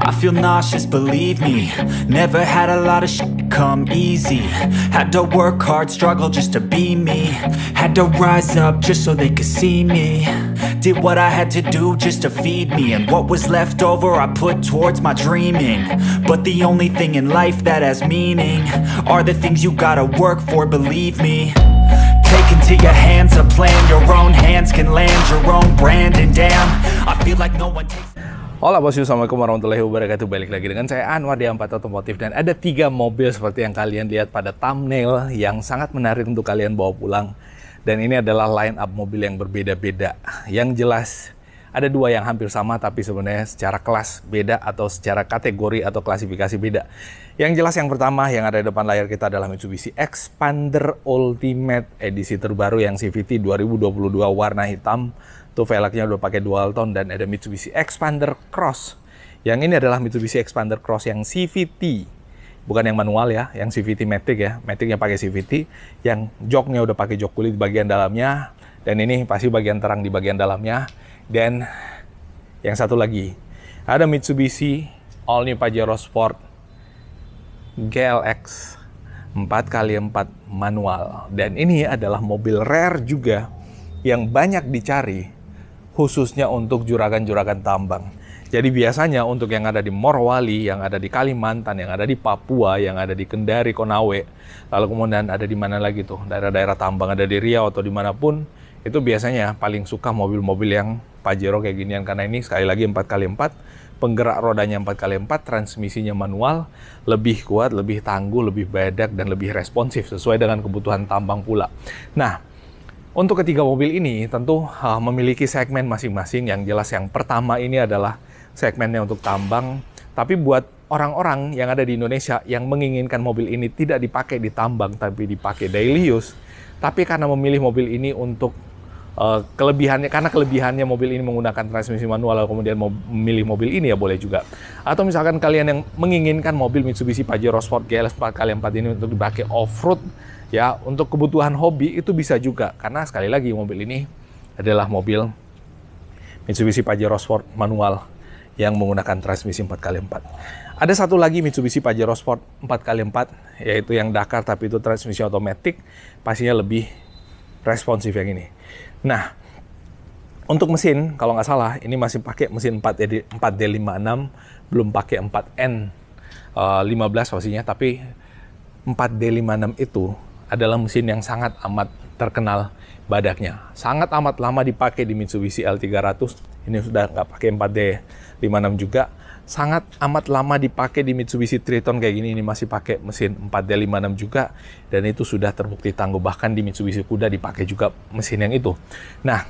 I feel nauseous, believe me. Never had a lot of shit come easy. Had to work hard, struggle just to be me. Had to rise up just so they could see me. Did what I had to do just to feed me. And what was left over I put towards my dreaming. But the only thing in life that has meaning are the things you gotta work for, believe me. Take into your hands a plan. Your own hands can land your own brand. And damn, I feel like no one takes... Halo bosku, assalamualaikum warahmatullahi wabarakatuh. Balik lagi dengan saya Anwar di Ampat Otomotif. Dan ada 3 mobil seperti yang kalian lihat pada thumbnail yang sangat menarik untuk kalian bawa pulang. Dan ini adalah line up mobil yang berbeda-beda. Yang jelas ada 2 yang hampir sama tapi sebenarnya secara kelas beda atau secara kategori atau klasifikasi beda. Yang jelas yang pertama yang ada di depan layar kita adalah Mitsubishi Xpander Ultimate edisi terbaru yang CVT 2022 warna hitam. Tuh velgnya udah pakai dual tone. Dan ada Mitsubishi Xpander Cross. Yang ini adalah Mitsubishi Xpander Cross yang CVT. Bukan yang manual ya, yang CVT Matic ya. Maticnya pakai CVT. Yang joknya udah pakai jok kulit di bagian dalamnya. Dan ini pasti bagian terang di bagian dalamnya. Dan yang satu lagi, ada Mitsubishi All New Pajero Sport GLX 4x4 manual. Dan ini adalah mobil rare juga yang banyak dicari khususnya untuk juragan-juragan tambang. Jadi biasanya untuk yang ada di Morowali, yang ada di Kalimantan, yang ada di Papua, yang ada di Kendari, Konawe, lalu kemudian ada di mana lagi tuh, daerah-daerah tambang, ada di Riau atau dimanapun, itu biasanya paling suka mobil-mobil yang Pajero kayak ginian. Karena ini sekali lagi 4x4, penggerak rodanya 4x4, transmisinya manual, lebih kuat, lebih tangguh, lebih badak, dan lebih responsif sesuai dengan kebutuhan tambang pula. Nah, untuk ketiga mobil ini tentu memiliki segmen masing-masing. Yang jelas yang pertama ini adalah segmennya untuk tambang. Tapi buat orang-orang yang ada di Indonesia yang menginginkan mobil ini tidak dipakai di tambang tapi dipakai daily use. Tapi karena memilih mobil ini untuk karena kelebihannya mobil ini menggunakan transmisi manual lalu kemudian memilih mobil ini ya boleh juga. Atau misalkan kalian yang menginginkan mobil Mitsubishi Pajero Sport GLX 4x4 ini untuk dipakai off-road ya, untuk kebutuhan hobi itu bisa juga. Karena sekali lagi mobil ini adalah mobil Mitsubishi Pajero Sport manual yang menggunakan transmisi 4x4. Ada satu lagi Mitsubishi Pajero Sport 4x4 yaitu yang Dakar tapi itu transmisi otomatis, pastinya lebih responsif yang ini. Nah, untuk mesin kalau nggak salah ini masih pakai mesin 4D56, belum pakai 4N15 pastinya, tapi 4D56 itu adalah mesin yang sangat amat terkenal badaknya. Sangat amat lama dipakai di Mitsubishi L300. Ini sudah nggak pakai 4D56 juga. Sangat amat lama dipakai di Mitsubishi Triton kayak gini. Ini masih pakai mesin 4D56 juga. Dan itu sudah terbukti tangguh. Bahkan di Mitsubishi Kuda dipakai juga mesin yang itu. Nah,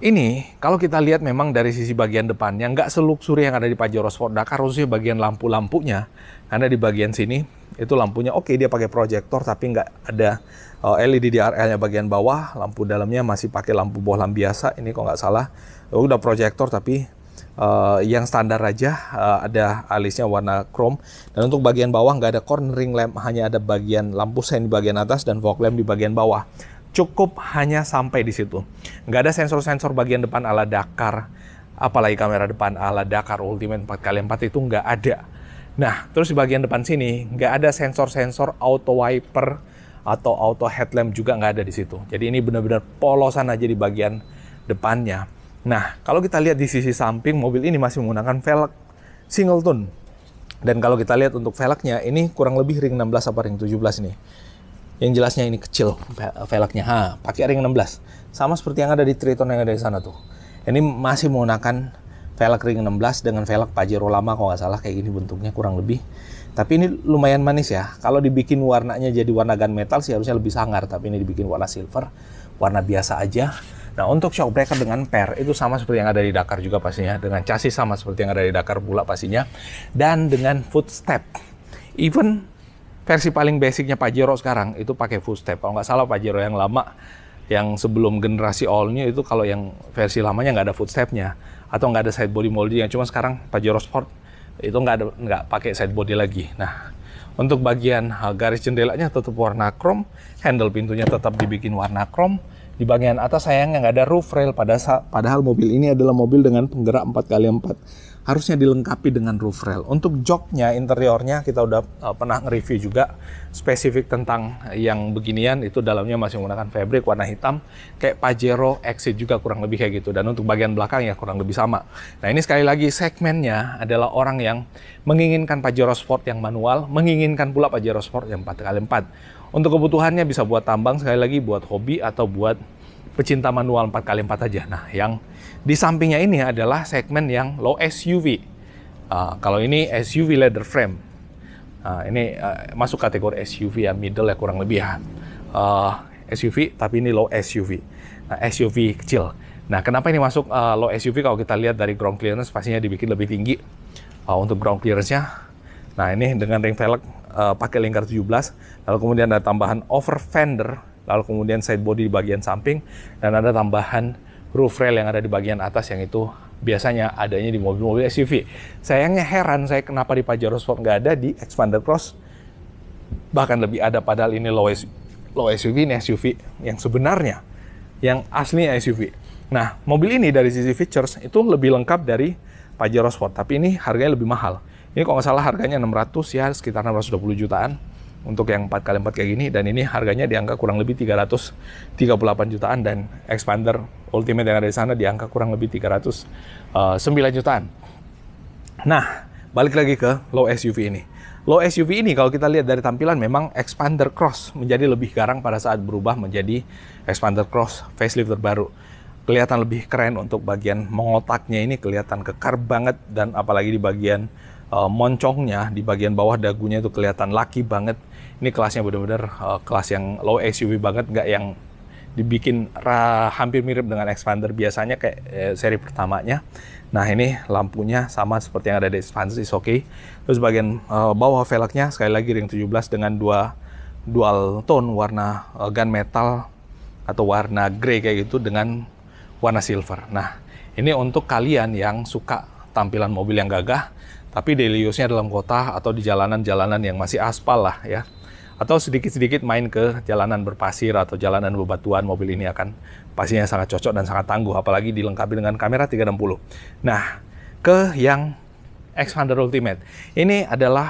ini kalau kita lihat memang dari sisi bagian depannya nggak seluksuri yang ada di Pajero Sport Dakar, khususnya bagian lampu-lampunya. Karena di bagian sini itu lampunya oke, dia pakai proyektor tapi nggak ada LED DRL-nya bagian bawah. Lampu dalamnya masih pakai lampu bohlam biasa. Ini kok nggak salah udah proyektor tapi yang standar aja, ada alisnya warna chrome. Dan untuk bagian bawah nggak ada cornering lamp, hanya ada bagian lampu sen di bagian atas dan fog lamp di bagian bawah. Cukup hanya sampai di situ. Nggak ada sensor-sensor bagian depan ala Dakar, apalagi kamera depan ala Dakar Ultimate 4x4 itu nggak ada. Nah, terus di bagian depan sini nggak ada sensor-sensor auto wiper atau auto headlamp juga nggak ada di situ. Jadi ini benar-benar polosan aja di bagian depannya. Nah, kalau kita lihat di sisi samping, mobil ini masih menggunakan velg single tone. Dan kalau kita lihat untuk velgnya, ini kurang lebih ring 16 apa ring 17 nih. Yang jelasnya ini kecil velgnya. Pakai ring 16. Sama seperti yang ada di Triton yang ada di sana tuh. Ini masih menggunakan velg ring 16 dengan velg Pajero lama kalau nggak salah kayak gini bentuknya kurang lebih. Tapi ini lumayan manis ya. Kalau dibikin warnanya jadi warna gunmetal sih harusnya lebih sangar. Tapi ini dibikin warna silver, warna biasa aja. Nah, untuk shock breaker dengan per itu sama seperti yang ada di Dakar juga pastinya. Dengan chassis sama seperti yang ada di Dakar pula pastinya. Dan dengan footstep. Even versi paling basicnya Pajero sekarang itu pakai footstep. Kalau nggak salah Pajero yang lama, yang sebelum generasi all new itu kalau yang versi lamanya nggak ada footstepnya. Atau nggak ada side body molding. Cuma sekarang Pajero Sport itu nggak pakai side body lagi. Nah, untuk bagian garis jendelanya tetap warna chrome. Handle pintunya tetap dibikin warna chrome. Di bagian atas sayangnya nggak ada roof rail, padahal mobil ini adalah mobil dengan penggerak 4x4. harusnya dilengkapi dengan roof rail. Untuk joknya, interiornya kita udah pernah nge-review juga spesifik tentang yang beginian, itu dalamnya masih menggunakan fabric warna hitam kayak Pajero Exit juga kurang lebih kayak gitu, dan untuk bagian belakang ya kurang lebih sama. Nah ini sekali lagi segmennya adalah orang yang menginginkan Pajero Sport yang manual, menginginkan pula Pajero Sport yang 4x4. Untuk kebutuhannya bisa buat tambang, sekali lagi buat hobi atau buat pecinta manual 4x4 aja. Nah, yang di sampingnya ini adalah segmen yang low SUV. Kalau ini SUV leather frame. Ini masuk kategori SUV ya, middle ya kurang lebih ya. SUV, tapi ini low SUV. Nah, SUV kecil. Nah, kenapa ini masuk low SUV? Kalau kita lihat dari ground clearance, pastinya dibikin lebih tinggi untuk ground clearance-nya. Nah, ini dengan ring velg pakai lingkar 17, lalu kemudian ada tambahan over fender, lalu kemudian side body di bagian samping, dan ada tambahan roof rail yang ada di bagian atas, yang itu biasanya adanya di mobil-mobil SUV. Sayangnya heran saya kenapa di Pajero Sport nggak ada, di Xpander Cross bahkan lebih ada, padahal ini low SUV, ini SUV yang sebenarnya, yang aslinya SUV. Nah, mobil ini dari sisi features itu lebih lengkap dari Pajero Sport, tapi ini harganya lebih mahal. Ini kalau nggak salah harganya 600 ya, sekitar 620 jutaan. Untuk yang 4x4 kayak gini, dan ini harganya di angka kurang lebih 338 jutaan, dan Xpander Ultimate yang ada di sana di angka kurang lebih 309 jutaan. Nah, balik lagi ke low SUV ini. Low SUV ini kalau kita lihat dari tampilan memang Xpander Cross menjadi lebih garang pada saat berubah menjadi Xpander Cross facelift terbaru. Kelihatan lebih keren, untuk bagian mengotaknya ini kelihatan kekar banget, dan apalagi di bagian moncongnya, di bagian bawah dagunya itu kelihatan laki banget. Ini kelasnya benar-benar kelas yang low SUV banget, nggak yang dibikin hampir mirip dengan Xpander biasanya kayak seri pertamanya. Nah, ini lampunya sama seperti yang ada di Xpander, is oke. Terus bagian bawah velgnya sekali lagi ring 17 dengan dual tone warna gunmetal atau warna grey kayak gitu dengan warna silver. Nah, ini untuk kalian yang suka tampilan mobil yang gagah, tapi daily use-nya dalam kota atau di jalanan-jalanan yang masih aspal lah ya. Atau sedikit-sedikit main ke jalanan berpasir atau jalanan bebatuan, mobil ini akan pastinya sangat cocok dan sangat tangguh, apalagi dilengkapi dengan kamera 360. Nah, ke yang Xpander Ultimate. Ini adalah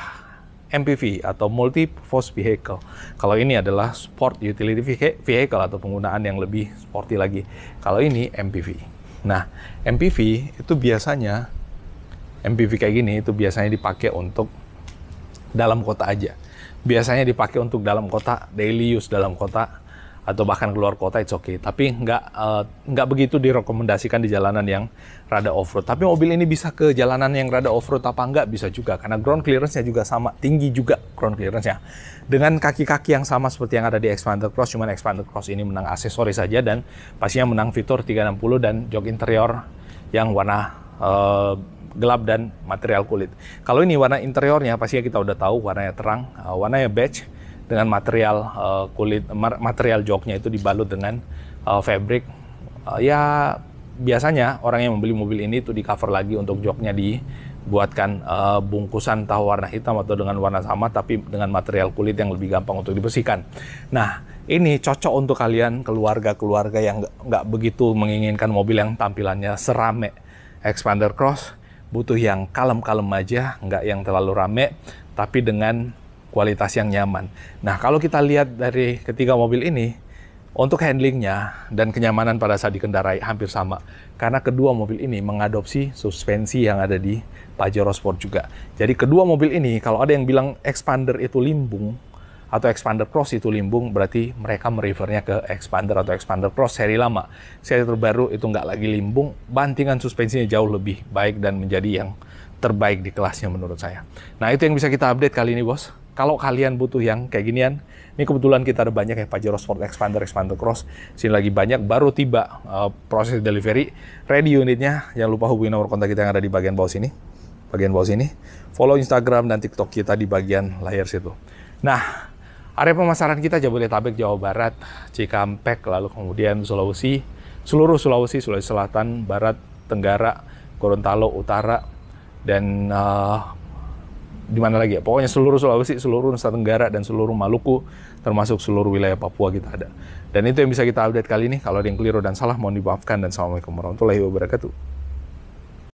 MPV atau Multi Purpose Vehicle. Kalau ini adalah Sport Utility Vehicle atau penggunaan yang lebih sporty lagi. Kalau ini MPV. Nah, MPV itu biasanya MPV kayak gini itu biasanya dipakai untuk dalam kota aja. Biasanya dipakai untuk dalam kota, daily use dalam kota, atau bahkan keluar kota, it's okay. Tapi nggak begitu direkomendasikan di jalanan yang rada off-road. Tapi mobil ini bisa ke jalanan yang rada off-road apa enggak? Bisa juga, karena ground clearance-nya juga sama, tinggi juga ground clearance-nya. Dengan kaki-kaki yang sama seperti yang ada di Xpander Cross, cuman Xpander Cross ini menang aksesoris saja, dan pastinya menang fitur 360 dan jok interior yang warna gelap dan material kulit. Kalau ini warna interiornya pastinya kita udah tahu warnanya terang, warnanya beige dengan material kulit, material joknya itu dibalut dengan fabric. Ya biasanya orang yang membeli mobil ini tuh di cover lagi untuk joknya, dibuatkan bungkusan entah warna hitam atau dengan warna sama tapi dengan material kulit yang lebih gampang untuk dibersihkan. Nah, ini cocok untuk kalian keluarga-keluarga yang nggak begitu menginginkan mobil yang tampilannya serame Xpander Cross. Butuh yang kalem-kalem aja, nggak yang terlalu rame, tapi dengan kualitas yang nyaman. Nah, kalau kita lihat dari ketiga mobil ini, untuk handlingnya dan kenyamanan pada saat dikendarai hampir sama. Karena kedua mobil ini mengadopsi suspensi yang ada di Pajero Sport juga. Jadi kedua mobil ini, kalau ada yang bilang Xpander itu limbung, atau Xpander Cross itu limbung, berarti mereka merefernya ke Xpander atau Xpander Cross seri lama. Seri terbaru itu nggak lagi limbung, bantingan suspensinya jauh lebih baik dan menjadi yang terbaik di kelasnya menurut saya. Nah, itu yang bisa kita update kali ini, bos. Kalau kalian butuh yang kayak ginian, ini kebetulan kita ada banyak ya, Pajero Sport Xpander, Xpander Cross. Sini lagi banyak, baru tiba proses delivery. Ready unitnya, jangan lupa hubungi nomor kontak kita yang ada di bagian bawah sini. Follow Instagram dan TikTok kita di bagian layar situ. Nah, area pemasaran kita Jabodetabek, Jawa Barat, Cikampek, lalu kemudian Sulawesi, seluruh Sulawesi, Sulawesi Selatan, Barat, Tenggara, Gorontalo, Utara, dan di mana lagi ya? Pokoknya seluruh Sulawesi, seluruh Nusa Tenggara, dan seluruh Maluku, termasuk seluruh wilayah Papua kita ada. Dan itu yang bisa kita update kali ini. Kalau ada yang keliru dan salah, mohon dimaafkan. Dan Assalamualaikum warahmatullahi wabarakatuh.